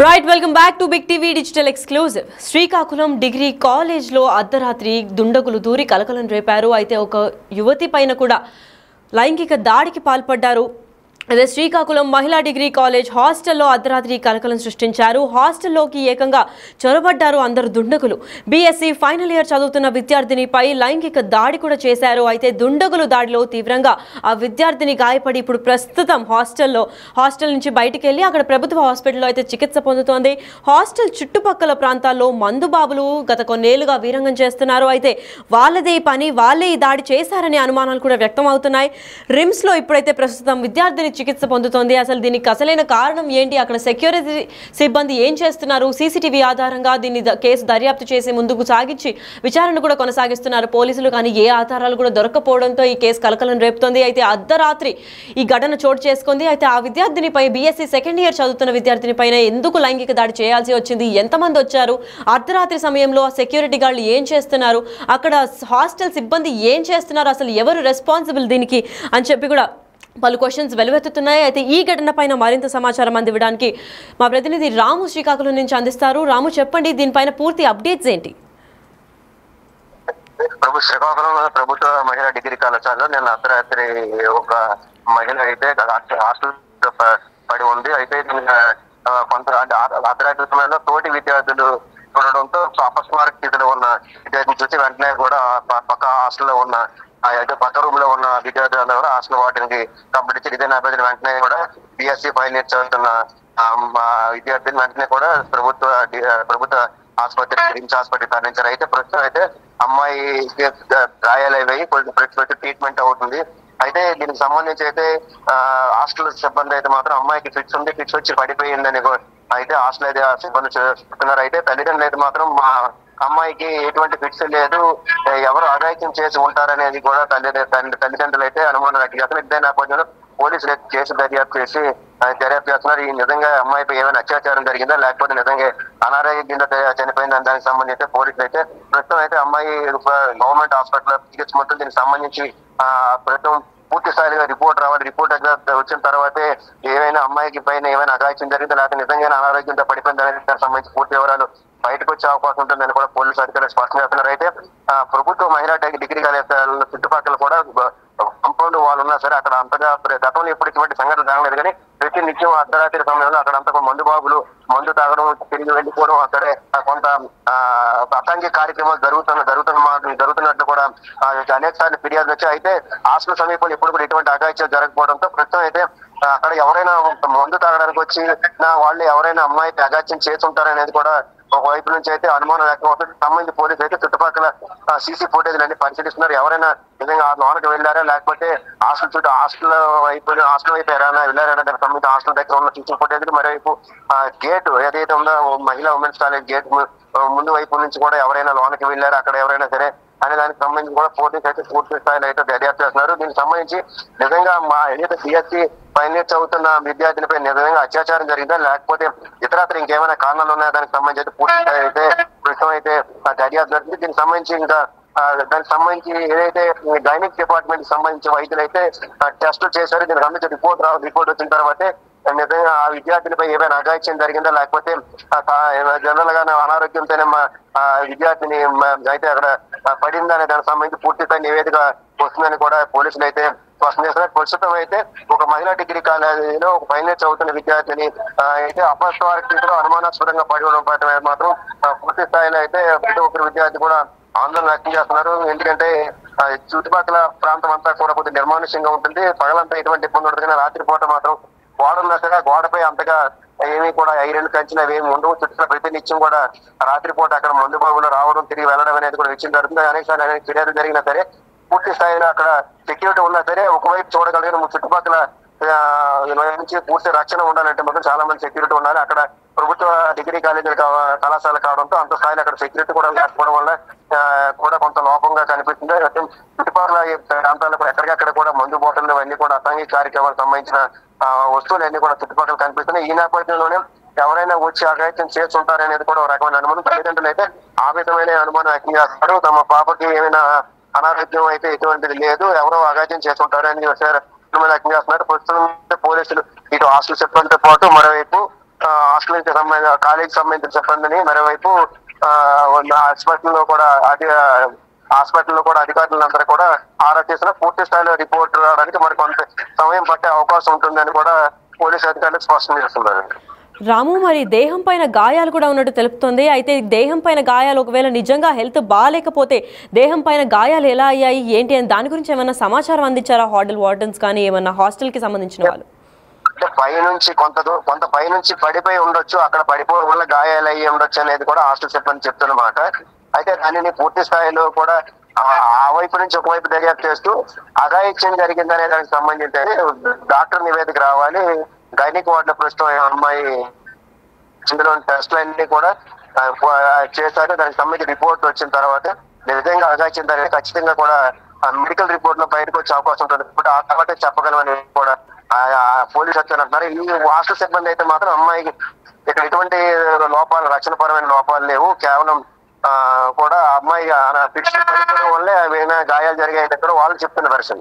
Right welcome back to big TV digital exclusive. Srikakulam degree కాలేజ్లో అర్ధరాత్రి దుండగులు దూరి కలకలం రేపారు. అయితే ఒక యువతి పైన కూడా లైంగిక దాడికి పాల్పడ్డారు. అదే శ్రీకాకుళం మహిళా డిగ్రీ కాలేజ్ హాస్టల్లో అర్ధరాత్రి కలకలం సృష్టించారు. హాస్టల్లోకి ఏకంగా చొరబడ్డారు అందరు దుండగులు. బీఎస్సీ ఫైనల్ ఇయర్ చదువుతున్న విద్యార్థినిపై లైంగిక దాడి కూడా చేశారు. అయితే దుండగులు దాడిలో తీవ్రంగా ఆ విద్యార్థిని గాయపడి ఇప్పుడు ప్రస్తుతం హాస్టల్ నుంచి బయటికి వెళ్ళి అక్కడ ప్రభుత్వ హాస్పిటల్లో అయితే చికిత్స పొందుతోంది. హాస్టల్ చుట్టుపక్కల ప్రాంతాల్లో మందుబాబులు గత కొన్నేళ్లుగా వీరంగం చేస్తున్నారు. అయితే వాళ్ళదే పని, వాళ్ళే ఈ దాడి చేశారనే అనుమానాలు కూడా వ్యక్తం అవుతున్నాయి. రిమ్స్లో ఇప్పుడైతే ప్రస్తుతం విద్యార్థిని చికిత్స పొందుతోంది. అసలు దీనికి అసలైన కారణం ఏంటి, అక్కడ సెక్యూరిటీ సిబ్బంది ఏం చేస్తున్నారు, సీసీటీవీ ఆధారంగా దీన్ని కేసు దర్యాప్తు చేసి ముందుకు సాగించి విచారణ కూడా కొనసాగిస్తున్నారు పోలీసులు. కానీ ఏ ఆధారాలు కూడా దొరకపోవడంతో ఈ కేసు కలకలం రేపుతోంది. అయితే అర్ధరాత్రి ఈ ఘటన చోటు చేసుకుంది. అయితే ఆ విద్యార్థినిపై బీఎస్సీ సెకండ్ ఇయర్ చదువుతున్న విద్యార్థిని పైన ఎందుకు లైంగిక దాడి చేయాల్సి వచ్చింది, ఎంతమంది వచ్చారు, అర్ధరాత్రి సమయంలో సెక్యూరిటీ గార్డులు ఏం చేస్తున్నారు, అక్కడ హాస్టల్ సిబ్బంది ఏం చేస్తున్నారు, అసలు ఎవరు రెస్పాన్సిబుల్ దీనికి అని చెప్పి కూడా పలు క్వశ్చన్స్ వెలువెత్తుతున్నాయి. అయితే ఈ ఘటన పైన మరింత సమాచారం అందివ్వడానికి మా ప్రతినిధి రాము శ్రీకాకుళం నుంచి అందిస్తారు. రాము, చెప్పండి, దీనిపైన పూర్తి అప్డేట్స్ ఏంటి? శ్రీకాకుళం ప్రభుత్వ మహిళా డిగ్రీ కళాశాలలో నిన్న అర్ధరాత్రి ఒక మహిళ అయితే హాస్టల్ పడి ఉంది. అయితే కొంత అర్ధరాత్రి సమయంలో తోటి విద్యార్థులు ఉండడంతో అపస్మారక స్థితిలో ఉన్న విద్యార్థిని చూసి వెంటనే కూడా పక్క హాస్టల్లో ఉన్న అయితే పక్క రూమ్ లో ఉన్న విద్యార్థులందరూ కూడా హాస్టల్ వాటికి కంప్లీట్ చేసి ఇదే నేపథ్యం వెంటనే కూడా బీఎస్సీ ఫైనల్ ఇయర్ చదువుతున్న విద్యార్థిని వెంటనే కూడా ప్రభుత్వ ఆసుపత్రి రిమ్స్ ఆసుపత్రికి తరలించారు. అయితే ప్రస్తుతం అయితే అమ్మాయి గాయాలయ్యాయి, ప్రతి ట్రీట్మెంట్ అవుతుంది. అయితే దీనికి సంబంధించి అయితే హాస్టల్ సిబ్బంది అయితే మాత్రం అమ్మాయికి ఫిక్స్ ఉంది, ఫిక్స్ వచ్చి పడిపోయిందని అయితే హాస్టల్ అయితే సిబ్బంది చెప్తున్నారు. అయితే తల్లిదండ్రులు అయితే మాత్రం మా అమ్మాయికి ఎటువంటి ఫిక్స్ లేదు, ఎవరు అఘాయిత్యం చేసి ఉంటారనేది కూడా తల్లిదండ్రులు అయితే అనుమానం వ్యక్తం చేస్తున్నారు. ఇదే నేపథ్యంలో పోలీసులు కేసు దర్యాప్తు చేస్తున్నారు. ఈ నిజంగా అమ్మాయిపై ఏమైనా అత్యాచారం జరిగిందా, లేకపోతే నిజంగా అనారోగ్యంగా చనిపోయిందని దానికి సంబంధించి పోలీసులు అయితే ప్రస్తుతం అయితే అమ్మాయి గవర్నమెంట్ హాస్పిటల్ చికిత్స మొత్తం దీనికి సంబంధించి ప్రస్తుతం పూర్తి స్థాయిగా రిపోర్ట్ రావాలి. రిపోర్ట్ వచ్చిన తర్వాతే ఏమైనా అమ్మాయికి పైన ఏమైనా అఘాయిత్యం జరిగిందా, లేకపోతే నిజంగా అనారోగ్యంతో పడిపోయిందని దానికి సంబంధించి పూర్తి వివరాలు బయటకు వచ్చే అవకాశం ఉంటుందని కూడా పోలీసు అధికారులు స్పష్టం చేస్తున్నారు. అయితే ప్రభుత్వ మహిళా డిగ్రీ కళాశాల చుట్టుపక్కల కూడా కాంపౌండ్ వాళ్ళు ఉన్నా సరే అక్కడ అంతగా గతంలో ఎప్పుడు ఇటువంటి సంఘటన జరగలేదు. కానీ ప్రతి నిత్యం అర్ధరాత్రి సమయంలో అక్కడ అంతా మందు మందు తాగడం, తిరిగి వెళ్ళిపోవడం, అక్కడే కొంత అసాంఘిక కార్యక్రమాలు జరుగుతున్నట్లు కూడా అనేక సార్లు ఫిర్యాదులు వచ్చాయి. అయితే హాస్టల్ సమీపంలో ఎప్పుడు కూడా ఎటువంటి అఘాయిత్యాలు జరగకపోవడంతో ప్రస్తుతం అయితే అక్కడ ఎవరైనా మందు తాగడానికి వచ్చి వాళ్ళు ఎవరైనా అమ్మాయికి అఘాయిత్యం చేస్తుంటారనేది కూడా ఒకవైపు నుంచి అయితే అనుమానం వ్యక్తం అవుతుంది. సంబంధించి పోలీసులు అయితే చుట్టుపక్కల సీసీ ఫుటేజ్ అన్ని పరిశీలిస్తున్నారు. ఎవరైనా నిజంగా లోనకి వెళ్ళారా, లేకపోతే హాస్టల్ వైపు ఎవరైనా వెళ్ళారా దానికి సంబంధించి హాస్టల్ దగ్గర ఉన్న సీసీ ఫుటేజ్, మరోవైపు గేట్ ఏదైతే ఉందో మహిళా ఉమెన్స్ కాలేజ్ గేట్ ముందు వైపు నుంచి కూడా ఎవరైనా లోనకి వెళ్ళారా, అక్కడ ఎవరైనా సరే అనే దానికి సంబంధించి కూడా పోలీసు అయితే పూర్తి స్థాయిలో అయితే దర్యాప్తు చేస్తున్నారు. దీనికి సంబంధించి నిజంగా మా ఏదైతే బీఎస్సీ ఫైనల్ ఇయర్ చదువుతున్న విద్యార్థినిపై నిజంగా అత్యాచారం జరిగిందా, లేకపోతే ఇతరత్ర ఇంకేమైనా కారణాలు ఉన్నాయా దానికి సంబంధించి అయితే పూర్తి స్థాయి అయితే ప్రస్తుతం అయితే దర్యాప్తు జరిగింది. దీనికి సంబంధించి ఇంకా దానికి సంబంధించి ఏదైతే గైనిక్ డిపార్ట్మెంట్ సంబంధించి వైద్యులు అయితే టెస్టులు చేశారు. దీనికి సంబంధించి రిపోర్ట్ వచ్చిన తర్వాతే నిజంగా ఆ విద్యార్థినిపై ఏమైనా అఘాయిత్యం జరిగిందా, లేకపోతే జనరల్ గా అనారోగ్యంతోనే విద్యార్థిని అయితే అక్కడ పడిందా అనే దానికి సంబంధించి పూర్తిగా నివేదిక వస్తుందని కూడా పోలీసులు అయితే స్పష్టం చేస్తున్నారు. ప్రస్తుతం అయితే ఒక మహిళా డిగ్రీ కాలేజీలో ఒక ఫైనల్ ఇయర్ చదువుతున్న విద్యార్థిని అయితే అపస్మారక స్థితిలో అనుమానాస్పదంగా పడి ఉండడం మాత్రం పూర్తి స్థాయిలో అయితే ప్రతి ఒక్కరు విద్యార్థి కూడా ఆందోళన వ్యక్తం చేస్తున్నారు. ఎందుకంటే చుట్టుపక్కల ప్రాంతం అంతా కూడా కొద్దిగా నిర్మానుష్యంగా ఉంటుంది, పగలంతా ఎటువంటి ఇబ్బంది ఉంటుంది. కానీ రాత్రిపూట మాత్రం గోడన్నా సరే గోడపై అంతగా ఏమీ కూడా ఐరన్ కంచిన ఏమి ఉండవు. చుట్టూ ప్రతి నిత్యం కూడా రాత్రిపూట అక్కడ మందు బాబులు రావడం, తిరిగి వెళ్ళడం అనేది కూడా విషయం జరుగుతుంది. అనేక ఫిర్యాదులు జరిగినా సరే పూర్తి స్థాయిలో అక్కడ సెక్యూరిటీ ఉన్నా సరే ఒకవైపు చూడగలిగిన చుట్టుపక్కల నుంచి పూర్తి రక్షణ ఉండాలంటే మాత్రం చాలా మంది సెక్యూరిటీ ఉండాలి. అక్కడ ప్రభుత్వ డిగ్రీ కాలేజీలు కళాశాల కావడంతో అంత స్థాయిలో అక్కడ సెక్యూరిటీ కూడా లేకపోవడం వల్ల కూడా కొంత లోపంగా కనిపిస్తుంది. చుట్టుపక్కల ప్రాంతాల్లో ఎక్కడికక్కడ కూడా మందు బాటలు అన్ని కూడా అసాంఘిక కార్యక్రమాలకు సంబంధించిన వస్తువులు అన్ని కూడా చుట్టుపక్కల కనిపిస్తున్నాయి. ఈ నేపథ్యంలోనే ఎవరైనా వచ్చి అఘాయిత్యం చేస్తుంటారనేది కూడా ఒక రకమైన అనుమానం. తల్లిదండ్రులు అయితే ఆ విధమైన అనుమానం వ్యక్తం చేస్తారు. తమ పాపకి ఏమైనా అనారోగ్యం అయితే ఎటువంటిది లేదు, ఎవరో అఘాయిత్యం చేస్తుంటారని వ్యక్తం చేస్తున్నారు. ప్రస్తుతం పోలీసులు ఇటు హాస్టల్ సిబ్బందితో పాటు మరోవైపు హాస్టల్కి సంబంధించిన కాలేజీకి సంబంధించిన సిబ్బందిని, మరోవైపు హాస్పిటల్లో కూడా అధికారులందరూ కూడా ఆరా చేసిన పూర్తి స్థాయిలో రిపోర్ట్ రావడానికి మరి కొంత సమయం పట్టే అవకాశం ఉంటుందని కూడా పోలీసు అధికారులు స్పష్టం చేస్తున్నారు. రాము, మరి దేహం పైన గాయాలు కూడా ఉన్నట్టు తెలుపుతోంది. అయితే దేహం పైన గాయాలు ఒకవేళ నిజంగా హెల్త్ బాగాలేకపోతే దేహం పైన గాయాలు ఎలా అయ్యాయి ఏంటి అని దాని గురించి ఏమైనా సమాచారం అందించారా హాస్టల్ వార్డెన్స్ కానీ ఏమన్నా హాస్టల్ కి సంబంధించిన వాళ్ళు? అంటే పైనుంచి కొంత పైనుంచి పడిపోయి ఉండొచ్చు, అక్కడ పడిపోవడం వల్ల గాయాలు అయ్యి ఉండొచ్చు అనేది కూడా హాస్టల్ సిబ్బంది చెప్తున్నమాట. అయితే దానిని పూర్తి స్థాయిలో కూడా ఆ వైపు నుంచి ఒకవైపు దర్యాప్తు చేస్తూ అఘాయిత్యం జరిగిందనే దానికి సంబంధించి డాక్టర్ నివేదిక రావాలి. గైనిక్ వార్డులో ప్రస్తుతం అమ్మాయి ఇందులో టెస్ట్లన్నీ కూడా చేశారు. దానికి సంబంధించి రిపోర్ట్ వచ్చిన తర్వాత నిజంగా అఘాయిత్యం జరిగింది ఖచ్చితంగా కూడా మెడికల్ రిపోర్ట్ లో బయటకు వచ్చే అవకాశం ఉంటుంది. ఆ తర్వాత చెప్పగలమని కూడా పోలీసు అధికారులు అంటున్నారు. ఈ హాస్టల్ సిబ్బంది అయితే మాత్రం అమ్మాయికి ఇక్కడ ఎటువంటి లోపాలు, రక్షణపరమైన లోపాలు లేవు, కేవలం కూడా అమ్మాయి ఫిక్స్ వల్లే ఏమైనా గాయాలు జరిగాయని కూడా వాళ్ళు చెప్తున్న వెర్షన్.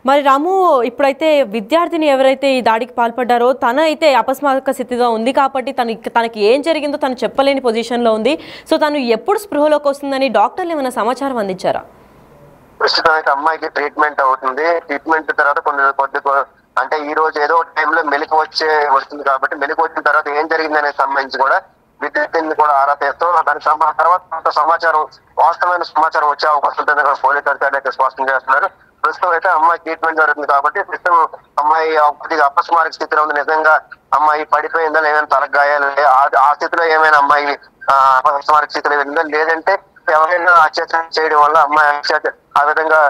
మరి రాము, ఇప్పుడైతే విద్యార్థిని ఎవరైతే ఈ దాడికి పాల్పడ్డారో తన అయితే అపస్మారక స్థితిలో ఉంది కాబట్టి తనకి ఏం జరిగిందో తను చెప్పలేని పొజిషన్లో ఉంది. సో తను ఎప్పుడు స్పృహలోకి వస్తుందని డాక్టర్లు ఏమైనా సమాచారం అందించారా? ప్రస్తుతం అయితే అమ్మాయికి ట్రీట్మెంట్ అవుతుంది. ట్రీట్మెంట్ తర్వాత కొద్ది అంటే ఈ రోజు ఏదో టైంలో మెలకు వస్తుంది కాబట్టి మెలకు వచ్చిన తర్వాత ఏం జరిగిందనే సంబంధించి కూడా విద్యార్థిని కూడా ఆరా తీస్తాం. దానికి తర్వాత కొంత సమాచారం, వాస్తవమైన సమాచారం వచ్చే అవకాశం ఉంటుందని కూడా పోలీసు అధికారులు అయితే స్పష్టం చేస్తున్నారు. ప్రస్తుతం అయితే అమ్మాయి ట్రీట్మెంట్ జరుగుతుంది కాబట్టి ప్రస్తుతం అమ్మాయి కొద్దిగా అపస్మారక స్థితిలో ఉంది. నిజంగా అమ్మాయి పడిపోయిందా, లేదంటే తలకు గాయాలు ఆ స్థితిలో ఏమైనా అమ్మాయి అపస్మారక స్థితిలో వెళ్ళిందా, లేదంటే ఎవరైనా అత్యాచారం చేయడం వల్ల అమ్మాయి ఆ విధంగా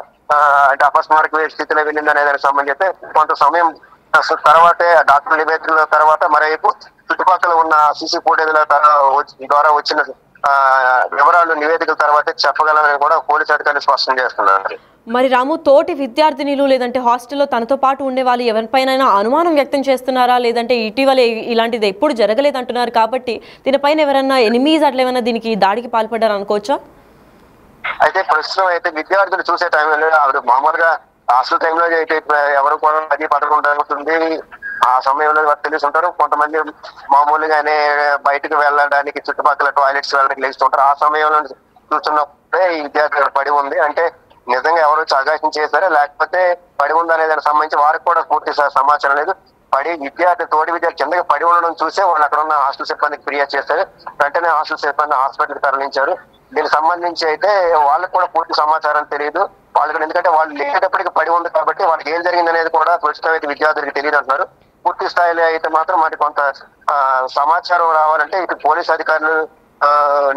అంటే అపస్మారక స్థితిలో వెళ్ళిందనే దానికి సంబంధించి కొంత సమయం తర్వాతే డాక్టర్ నివేదికల తర్వాత మరోవైపు చుట్టుపక్కల ఉన్న సీసీ ఫుటేజ్ల ద్వారా వచ్చిన వివరాలు నివేదికల తర్వాత చెప్పగలమని కూడా పోలీసు అధికారులు స్పష్టం చేస్తున్నారు. మరి రాము, తోటి విద్యార్థినిలు లేదంటే హాస్టల్లో తనతో పాటు ఉండే వాళ్ళు ఎవరిపైన అనుమానం వ్యక్తం చేస్తున్నారా, లేదంటే ఇటీవల ఇలాంటిది ఎప్పుడు జరగలేదంటున్నారు కాబట్టి దీనిపైన ఎవరన్నా ఎనిమీస్ అట్లా ఏమైనా దీనికి దాడికి పాల్పడ్డారు అనుకోవచ్చా? అయితే ప్రస్తుతం అయితే విద్యార్థులు చూసే టైంలో ఆవిడ మామూలుగా హాస్టల్ టైంలో అయితే ఎవరు కూడా 10-11 జరుగుతుంది. ఆ సమయంలో తెలిసి ఉంటారు. కొంతమంది మామూలుగానే బయటకు వెళ్ళడానికి చుట్టుపక్కల టాయిలెట్స్ వెళ్ళడానికి లేస్తుంటారు. ఆ సమయంలో చూస్తున్నప్పుడే ఈ విద్యార్థి పడి ఉంది. అంటే నిజంగా ఎవరు అఘాయిత్యం చేశారా లేకపోతే పడి ఉందనే దానికి సంబంధించి వారికి కూడా పూర్తి సమాచారం లేదు. తోటి విద్యార్థి కిందకి పడి ఉండడం చూసే వాళ్ళు అక్కడ ఉన్న హాస్టల్ సిబ్బందికి ఫిర్యాదు చేశారు. వెంటనే హాస్టల్ సిబ్బంది హాస్పిటల్కి తరలించారు. దీనికి సంబంధించి అయితే వాళ్ళకి కూడా పూర్తి సమాచారం తెలియదు వాళ్ళకి, ఎందుకంటే వాళ్ళు లేటప్పటికి పడి ఉంది కాబట్టి వాళ్ళకి ఏం జరిగింది అనేది కూడా ప్రస్తుతం అయితే విద్యార్థులకు తెలియదు అంటున్నారు. పూర్తి స్థాయిలో అయితే మాత్రం మరి కొంత సమాచారం రావాలంటే ఇటు పోలీసు అధికారులు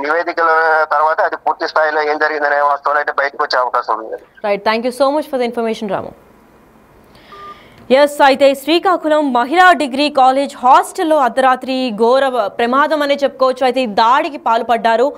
నివేదికల తర్వాత అది పూర్తి స్థాయిలో ఏం జరిగిందనే వాస్తవాలు అయితే బయటకు వచ్చే అవకాశం ఉంది. Right, thank you so much for the information Ramu. Yes, అయితే శ్రీకాకుళం మహిళా డిగ్రీ కాలేజ్ హాస్టల్లో అర్ధరాత్రి ఘోర ప్రమాదం అనే చెప్పుకోవచ్చు. అయితే ఈ దాడికి పాల్పడ్డారు.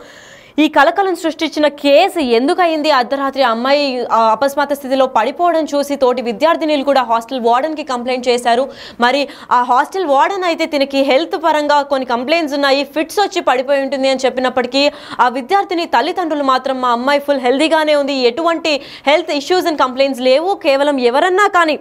ఈ కలకలం సృష్టించిన కేసు ఎందుకయింది? అర్ధరాత్రి అమ్మాయి అపస్మారక స్థితిలో పడిపోవడం చూసి తోటి విద్యార్థినులు కూడా హాస్టల్ వార్డెన్కి కంప్లైంట్ చేశారు. మరి ఆ హాస్టల్ వార్డెన్ అయితే దీనికి హెల్త్ పరంగా కొన్ని కంప్లైంట్స్ ఉన్నాయి, ఫిట్స్ వచ్చి పడిపోయి ఉంటుంది అని చెప్పినప్పటికీ ఆ విద్యార్థిని తల్లిదండ్రులు మాత్రం మా అమ్మాయి ఫుల్ హెల్తీగానే ఉంది, ఎటువంటి హెల్త్ ఇష్యూస్ అండ్ కంప్లైంట్స్ లేవు, కేవలం ఎవరన్నా కానీ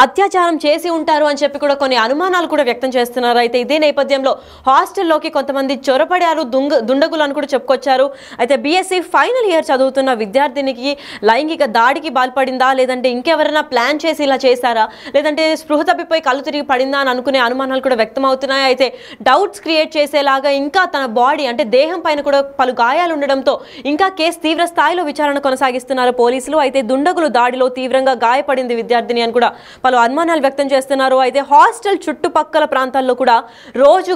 అత్యాచారం చేసి ఉంటారు అని చెప్పి కూడా కొన్ని అనుమానాలు కూడా వ్యక్తం చేస్తున్నారు. అయితే ఇదే నేపథ్యంలో హాస్టల్లోకి కొంతమంది చొరపడారు, దుండగులు అని కూడా చెప్పుకొచ్చారు. అయితే బీఎస్సీ ఫైనల్ ఇయర్ చదువుతున్న విద్యార్థినికి లైంగిక దాడికి పాల్పడిందా, లేదంటే ఇంకెవరైనా ప్లాన్ చేసి ఇలా చేశారా, లేదంటే స్పృహ తప్పిపోయి కళ్ళు తిరిగి పడిందా అని అనుకునే అనుమానాలు కూడా వ్యక్తం అవుతున్నాయి. అయితే డౌట్స్ క్రియేట్ చేసేలాగా ఇంకా తన బాడీ అంటే దేహం పైన కూడా పలు గాయాలు ఉండడంతో ఇంకా కేసు తీవ్ర స్థాయిలో విచారణ కొనసాగిస్తున్నారు పోలీసులు. అయితే దుండగులు దాడిలో తీవ్రంగా గాయపడింది విద్యార్థిని అని కూడా పలు అనుమానాలు వ్యక్తం చేస్తున్నారు. అయితే హాస్టల్ చుట్టుపక్కల ప్రాంతాల్లో కూడా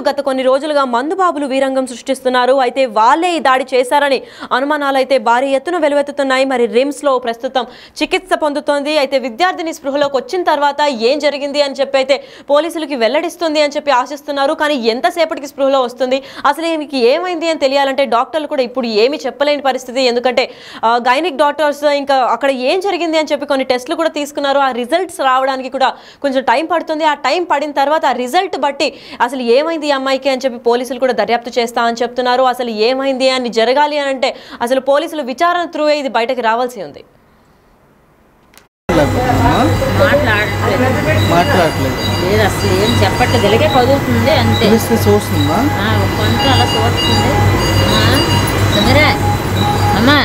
గత కొన్ని రోజులుగా మందుబాబులు వీరంగం సృష్టిస్తున్నారు. అయితే వాళ్ళే ఈ దాడి చేశారని అనుమానాలు అయితే భారీ ఎత్తున వెలువెత్తుతున్నాయి. మరి రిమ్స్ లో ప్రస్తుతం చికిత్స పొందుతోంది. అయితే విద్యార్థిని స్పృహలోకి వచ్చిన తర్వాత ఏం జరిగింది అని చెప్పి అయితే పోలీసులకి వెల్లడిస్తుంది అని చెప్పి ఆశిస్తున్నారు. కానీ ఎంతసేపటికి స్పృహలో వస్తుంది, అసలు మీకు ఏమైంది అని తెలియాలంటే డాక్టర్లు కూడా ఇప్పుడు ఏమీ చెప్పలేని పరిస్థితి. ఎందుకంటే గైనిక్ డాక్టర్స్ ఇంకా అక్కడ ఏం జరిగింది అని చెప్పి కొన్ని టెస్టులు కూడా తీసుకున్నారు. ఆ రిజల్ట్స్ రావడానికి కూడా కొంచెం టైం పడుతుంది. ఆ టైం పడిన తర్వాత ఆ రిజల్ట్ బట్టి అసలు ఏమైంది ఈ అమ్మాయికి అని చెప్పి పోలీసులు కూడా దర్యాప్తు చేస్తా అని చెప్తున్నారు. అసలు ఏమైంది అని జరగాలి అని అంటే అసలు పోలీసులు విచారణ త్రూ ఇది బయటకు రావాల్సి ఉంది. మాట్లాడలేకపోతున్నా. మాట్లాడట్లేదు. లేదు అసలు ఏం చెప్పట్లేదు, ఇలాగే కదులుతుంది అంతే. పిలిస్తే చూస్తుందా? కొంచెం అలా చూస్తుంది. సుందరా అమ్మా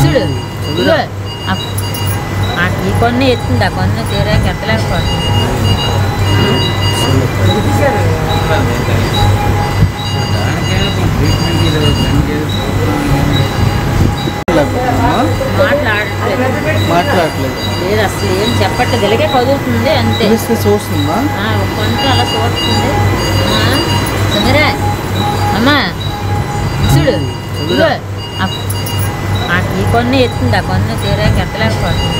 చూడు ఇదిగో ఈ కొన్ని ఎత్తుంది, ఆ కొన్ని తీరాక ఎత్తలేకపోతుంది. మాట్లాడట్లేదు. లేదు అసలు ఏం చెప్పట్లేదు, ఇలాగే కదులుతుంది అంతే. పిలిస్తే చూస్తుందా? కొంచెం అలా చూస్తుంది. సుందరా అమ్మా చూడు ఇదిగో ఈ కొన్ని ఎత్తుంది, ఆ కొన్ని తీరాక ఎత్తలేకపోతుంది.